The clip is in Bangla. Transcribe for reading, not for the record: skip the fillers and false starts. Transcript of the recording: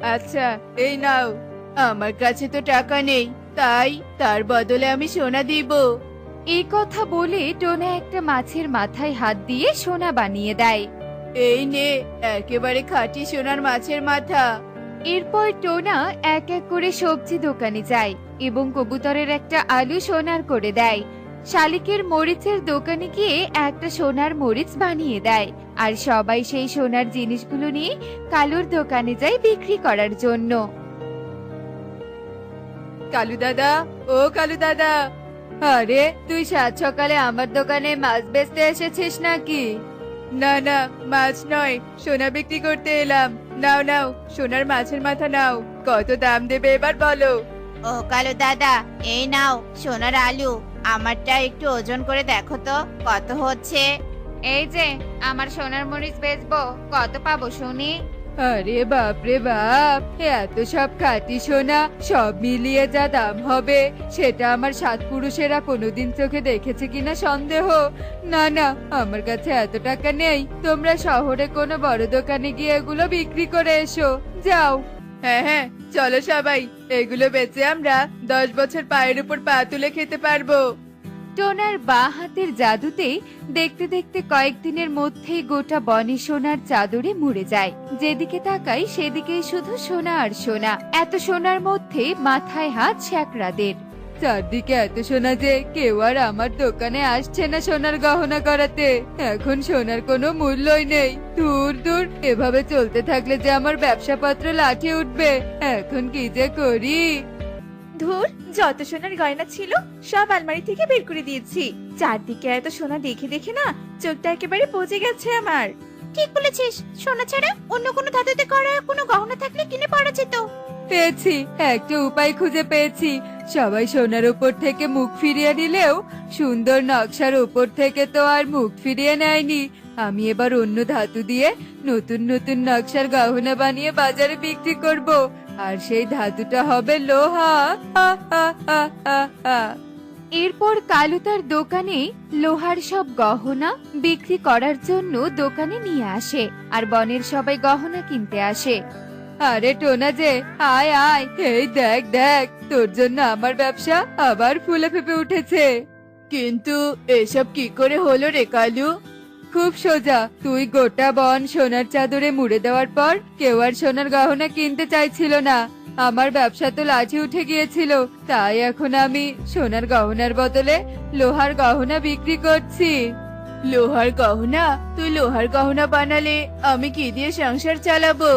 আচ্ছা, এই নাও। আমার কাছে তো টাকা নেই, তাই তার বদলে আমি সোনা দিব। এই কথা বলে টোনা একটা মাছের মাথায় হাত দিয়ে সোনা বানিয়ে দেয়। এই নে, একেবারে খাঁটি সোনার মাছের মাথা। এরপর টোনা এক এক করে সবজি দোকানে যায় এবং কবুতরের একটা আলু সোনার করে দেয়। শালিকের মরিচের দোকানে গিয়ে একটা সোনার মরিচ বানিয়ে দেয়। আর সবাই সেই সোনার জিনিসগুলো নিয়ে কালুর দোকানে যায় বিক্রি করার জন্য। কালু দাদা, ও কালু দাদা, আরে তুই সাত সকালে আমার দোকানে মাছ বেচতে এসেছিস নাকি? না না, মাছ নয়, সোনা বিক্রি করতে এলাম। নাও নাও, সোনার মাছের মাথা নাও। কত দাম দেবে এবার বলো? ও কালু দাদা, এই নাও সোনার আলু। আমারটা একটু ওজন করে দেখো তো কত হচ্ছে। এই যে আমার সোনার মরিচ বেচবো, কত পাবো শুনি? আরে বাপ রে বাপ, এত সব খাঁটি সোনা, সব মিলিয়ে যা দাম হবে সেটা আমার সাত পুরুষেরা কোনোদিন চোখে দেখেছে কিনা সন্দেহ। না না, আমার কাছে এত টাকা নেই। তোমরা শহরে কোনো বড় দোকানে গিয়ে এগুলো বিক্রি করে এসো, যাও। হ্যাঁ হ্যাঁ, চলো সবাই, এগুলো বেচে আমরা 10 বছর পায়ের উপর পা তুলে খেতে পারবো। টোনার বাঁ হাতের জাদুতে দেখতে দেখতে কয়েকদিনের মধ্যেই গোটা বনে সোনার চাদরে মুড়ে যায়। যেদিকে তাকাই সেদিকেই শুধু সোনা আর সোনা। এত সোনার মধ্যে মাথায় হাত শ্যাকরাদের। চারদিকে এত সোনা যে কেউ আর আমার দোকানে আসছে না সোনার গহনা করাতে। এখন সোনার কোনো মূল্যই নেই। দূর দূর, এভাবে চলতে থাকলে যে আমার ব্যবসাপত্র লাঠি উঠবে। এখন কি যে করি। ধুর, যত সোনার গয়না ছিল সব আলমারি থেকে বের করে দিয়েছি। চারদিকে এত সোনা দেখে দেখে না চোখটা একেবারে পচে গেছে আমার। ঠিক বলেছিস, সোনা ছাড়া অন্য কোনো ধাতুতে করা কোনো গহনা থাকলে কিনে পরা যেত। পেয়েছি, একটা উপায় খুঁজে পেয়েছি। সবাই সোনার উপর থেকে মুখ ফিরিয়ে নিলেও সুন্দর নকশার উপর থেকে তো আর মুখ ফিরিয়ে নেয়নি। আমি এবার অন্য ধাতু দিয়ে নতুন নতুন নকশার গহনা বানিয়ে বাজারে বিক্রি করব। আর সেই ধাতুটা হবে লোহা। হা হা হা হা হা। এরপর কালু তার দোকানে লোহার সব গহনা বিক্রি করার জন্য দোকানে নিয়ে আসে আর বনের সবাই গহনা কিনতে আসে। আরে টোনা যে, আয় আয়, এই দেখ দেখ, তোর জন্য আমার ব্যবসা আবার ফুলে ফেপে উঠেছে। কিন্তু এসব কি করে হলো রে কালু? খুব সোজা, তুই গোটা বন সোনার চাদরে মুড়ে দেওয়ার পর কেউ আর সোনার গহনা কিনতে চাইছিল না। আমার ব্যবসা তো লাঠি উঠে গিয়েছিল, তাই এখন আমি সোনার গহনার বদলে লোহার গহনা বিক্রি করছি। লোহার গহনা? তুই লোহার গহনা বানালে আমি কি দিয়ে সংসার চালাবো?